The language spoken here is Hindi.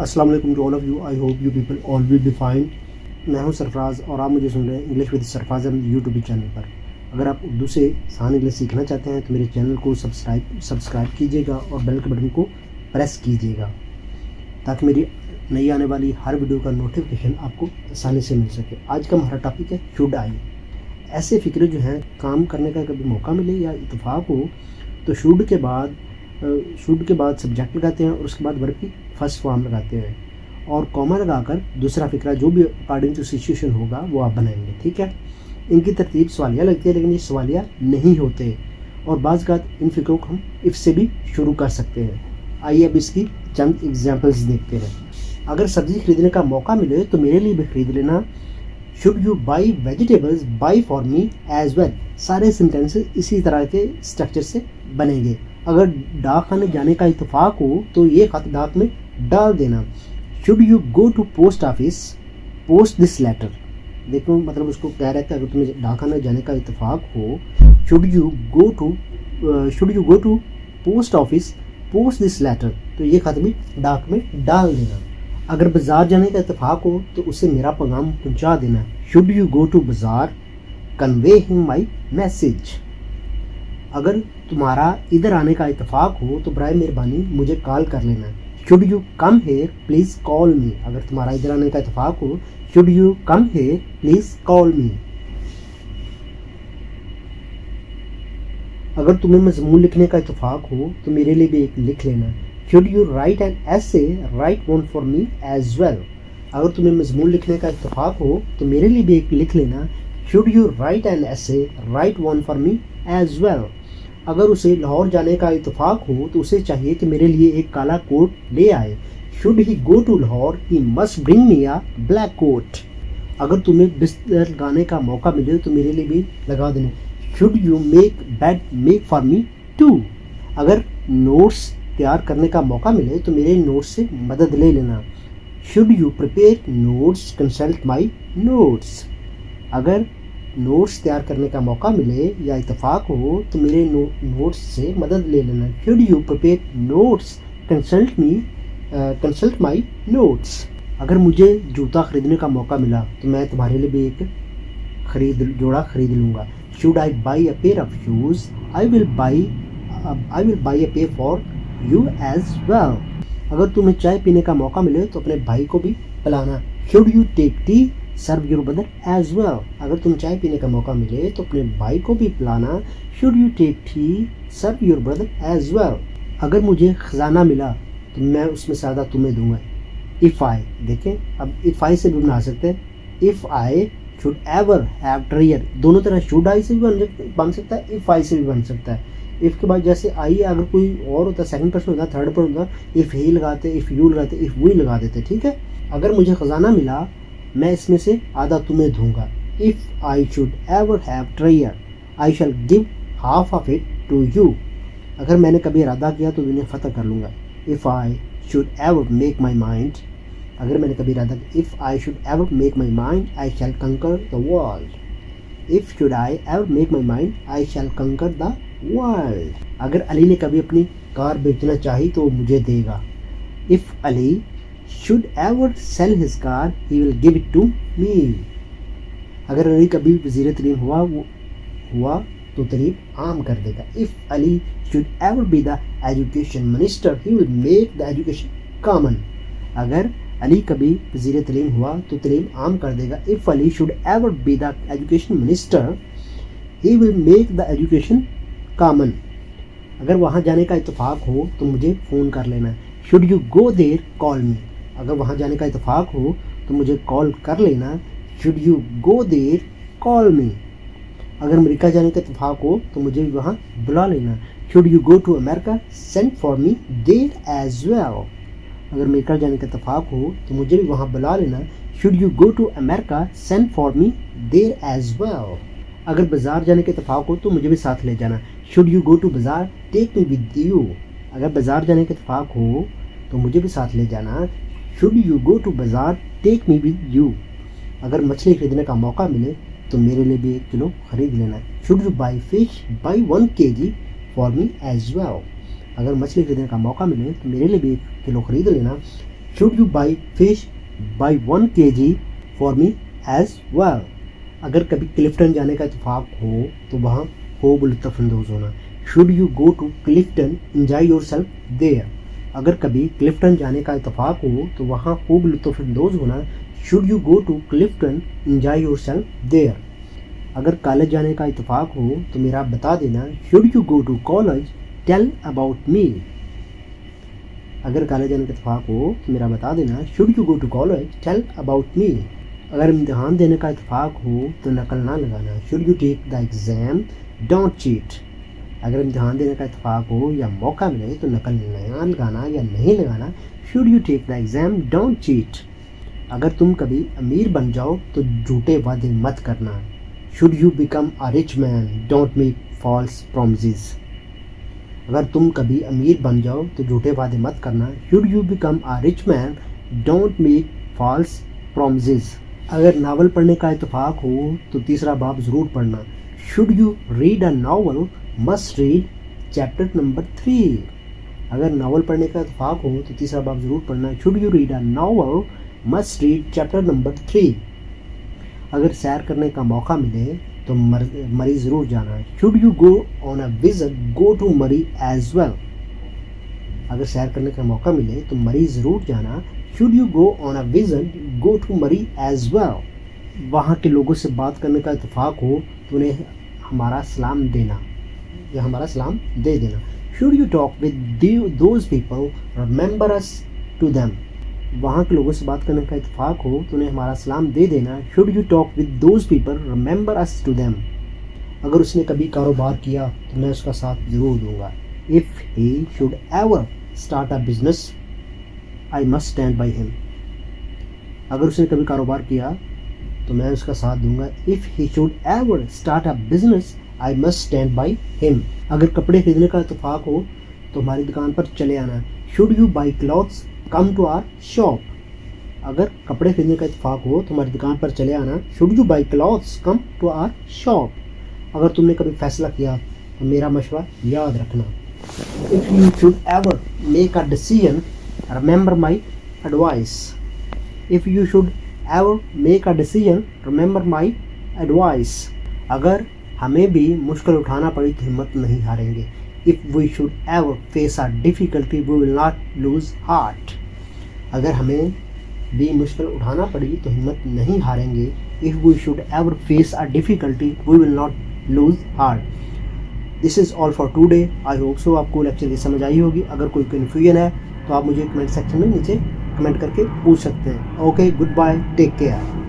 अस्सलाम वालेकुम to all of you. I hope you people all will be fine. मैं हूं सरफराज और आप मुझे सुन रहे हैं English with Sarfaraz YouTube channel पर। अगर आप उर्दू से आसान इंग्लिश सीखना चाहते हैं तो मेरे चैनल को सब्सक्राइब कीजिएगा और बेल के बटन को प्रेस कीजिएगा ताकि मेरी नई आने वाली हर वीडियो का नोटिफिकेशन आपको आसानी से मिल सके। आज का हमारा टॉपिक है शुड आई। ऐसे फ़िक्रे जो हैं काम करने का कभी मौका मिले या इत्तेफाक हो तो शुड के बाद सब्जेक्ट लगाते हैं और उसके बाद वर्ब की फर्स्ट फॉर्म लगाते हैं और कॉमा लगाकर दूसरा फ़िक्रा जो भी अकॉर्डिंग टू सिचुएशन होगा वो आप बनाएंगे। ठीक है। इनकी तरतीब सवालिया लगती है लेकिन ये सवालिया नहीं होते और बाज़ बात इन फ़िक्रों को हम इफ़ से भी शुरू कर सकते हैं। आइए अब इसकी चंद एग्जाम्पल्स देखते हैं। अगर सब्ज़ी खरीदने का मौका मिले तो मेरे लिए भी खरीद लेना। Should you buy vegetables buy for me as well. सारे सेंटेंसेस इसी तरह के स्ट्रक्चर से बनेंगे। अगर डाक खाने जाने का इत्तेफाक हो तो ये खत डाक में डाल देना। Should you go to post office post this letter. देखो मतलब उसको कह रहा है कि अगर तुम्हें डाक खाने जाने का इत्तेफाक हो should you go to post office post this letter, तो ये खत भी डाक में डाल देना। अगर बाज़ार जाने का इत्तेफाक हो तो उसे मेरा पैगाम पहुंचा देना। शुड यू गो टू बाज़ार कन्वे हिम माई मैसेज। अगर तुम्हारा इधर आने का इत्तेफाक हो तो बराए मेहरबानी मुझे कॉल कर लेना। Should you come here please call me. अगर तुम्हारा इधर आने का इत्तेफाक हो should you come here please call me. अगर तुम्हें मजमून लिखने का इत्तेफाक हो तो मेरे लिए भी एक लिख लेना। Should you write an essay write one for me as well. अगर तुम्हें मजमून लिखने का इत्तेफाक हो तो मेरे लिए भी एक लिख लेना। Should you write an essay write one for me as well. अगर उसे लाहौर जाने का इत्तेफाक हो तो उसे चाहिए कि मेरे लिए एक काला कोट ले आए। Should he go to Lahore he must bring me a black coat. अगर तुम्हें बिस्तर लगाने का मौका मिले तो मेरे लिए भी लगा देना। Should you make for me too. अगर नोट्स तैयार करने का मौका मिले तो मेरे नोट्स से मदद ले लेना। Should you prepare notes consult my notes. अगर नोट्स तैयार करने का मौका मिले या इत्तेफाक हो तो मेरे नोट्स से मदद ले लेना। Should you prepare notes consult my notes. अगर मुझे जूता खरीदने का मौका मिला तो मैं तुम्हारे लिए भी एक जोड़ा खरीद लूँगा। Should I buy a pair of shoes I will buy a pair for you as well. अगर तुम्हें चाय पीने का मौका मिले तो अपने भाई को भी पिलाना। Should you take tea serve your brother as well. अगर तुम चाय पीने का मौका मिले तो अपने भाई को भी पिलाना। Should you take tea serve your brother as well. अगर मुझे खजाना मिला तो मैं उसमें से आधा तुम्हें दूंगा। इफ़ आई, देखें अब इफ़ आई से भी बना सकते हैं। If I should ever have treasure, दोनों तरह शुड आई से भी बन सकता है, इफ़ आई से भी बन सकता है। इफ़ के बाद जैसे आई अगर कोई और होता, सेकंड पर्सन होता, थर्ड पर्सन होता, इफ़ ही लगाते, इफ़ यू लगाते, इफ़ वी लगा देते। ठीक है। अगर मुझे खजाना मिला मैं इसमें से आधा तुम्हें दूंगा। If I should ever have treasure I shall give half of it to you. अगर मैंने कभी इरादा किया तो दुनिया फतह कर लूँगा। If I should ever make my mind, अगर मैंने कभी इरादा किया, if I should ever make my mind I shall conquer the world. If should I ever make my mind I shall conquer the world. अगर अली ने कभी अपनी कार बेचना चाही तो वो मुझे देगा। If Ali should ever sell his car he will give it to me। अगर अली कभी वज़ीर तरीम हुआ तो तरीब आम कर देगा। If Ali should ever be the education minister he will make the education common। अगर अली कभी वज़ीर तरीम हुआ तो तरीब आम कर देगा। If Ali should ever be the education minister he will make the education common। अगर वहाँ जाने का इत्तेफाक हो तो मुझे फ़ोन कर लेना। Should you go there call me। अगर वहाँ जाने का इत्तेफाक हो तो मुझे कॉल कर लेना। Should you go there call me. अगर अमेरिका जाने का इत्तेफाक हो तो मुझे भी वहाँ बुला लेना। Should you go to America send for me there as well. अगर अमेरिका जाने का इत्तेफाक हो तो मुझे भी वहाँ बुला लेना। Should you go to America send for me there as well. अगर बाज़ार जाने का इत्तेफाक हो तो मुझे भी साथ ले जाना। शुड यू गो टू बाज़ार टेक मी विद यू। अगर बाज़ार जाने का इत्तेफाक हो तो मुझे भी साथ ले जाना। शुड यू गो टू बाज़ार टेक मी विद यू। अगर मछली खरीदने का मौका मिले तो मेरे लिए भी 1 किलो खरीद लेना। Should you buy fish buy 1 kg for me as well. अगर मछली खरीदने का मौका मिले तो मेरे लिए भी 1 किलो खरीद लेना। Should you buy fish buy 1 kg for me as well. अगर कभी क्लिफ्टन जाने का इत्तेफाक हो तो वहाँ खूब लुत्फ़अंदोज़ होना। Should you go to Clifton enjoy yourself there. अगर कभी क्लिफ्टन जाने का इत्तेफाक हो तो वहाँ खूब लुत्फ़अंदोज़ होना। Should you go to Clifton enjoy yourself there. अगर कॉलेज जाने का इत्तेफाक हो तो मेरा बता देना। Should you go to college tell about me. अगर कॉलेज जाने का इत्तेफाक हो तो मेरा बता देना। Should you go to college tell about me. अगर इम्तिहान देने का इत्तेफाक हो तो नकल ना लगाना। Should you take the exam don't cheat. अगर इम्तिहान देने का इत्तेफाक हो या मौका मिले तो नकल ना लगाना या नहीं लगाना। Should you take the exam don't cheat. अगर तुम कभी अमीर बन जाओ तो झूठे वादे मत करना। Should you become a rich man don't make false promises. अगर तुम कभी अमीर बन जाओ तो झूठे वादे मत करना। Should you become a rich man don't make false promises. अगर नावल पढ़ने का इत्तेफाक हो तो तीसरा बाब ज़रूर पढ़ना। Should you read a novel must read chapter number 3। अगर नावल पढ़ने का इत्तेफाक हो तो तीसरा बाब ज़रूर पढ़ना। Should you read a novel must read chapter number 3। अगर सैर करने का मौका मिले तो मरी ज़रूर जाना। Should you go on a visit go to Murree as well. अगर सैर करने का मौका मिले तो मरी ज़रूर जाना। Should you go on a visit go to Murree as well. वहाँ के लोगों से बात करने का इत्तेफाक हो तो उन्हें हमारा सलाम देना या हमारा सलाम दे देना। Should you talk with those people remember us to them. वहाँ के लोगों से बात करने का इत्तेफाक हो तो उन्हें हमारा सलाम दे देना। Should you talk with those people remember us to them. अगर उसने कभी कारोबार किया तो मैं उसका साथ ज़रूर दूंगा। If he should ever start a business I must stand by him. अगर उसने कभी कारोबार किया तो मैं उसका साथ दूंगा। If he should ever start a business I must stand by him. अगर कपड़े खरीदने का इत्तेफाक हो तो हमारी दुकान पर चले आना। Should you buy clothes come to our shop. अगर कपड़े खरीदने का इत्तेफाक हो तो हमारी दुकान पर चले आना। Should you buy clothes come to our shop. अगर तुमने कभी फैसला किया तो मेरा मशवरा याद रखना। If you should ever make a decision remember my advice. If you should ever make a decision remember my advice. अगर हमें भी मुश्किल उठाना पड़ी तो हिम्मत नहीं हारेंगे। If we should ever face a difficulty we will not lose heart. अगर हमें भी मुश्किल उठाना पड़ी तो हिम्मत नहीं हारेंगे। If we should ever face a difficulty we will not lose heart. This is all for today. I hope so आपको लेक्चर की समझ आई होगी। अगर कोई कन्फ्यूजन है तो आप मुझे कमेंट सेक्शन में नीचे कमेंट करके पूछ सकते हैं। Okay, goodbye, take care.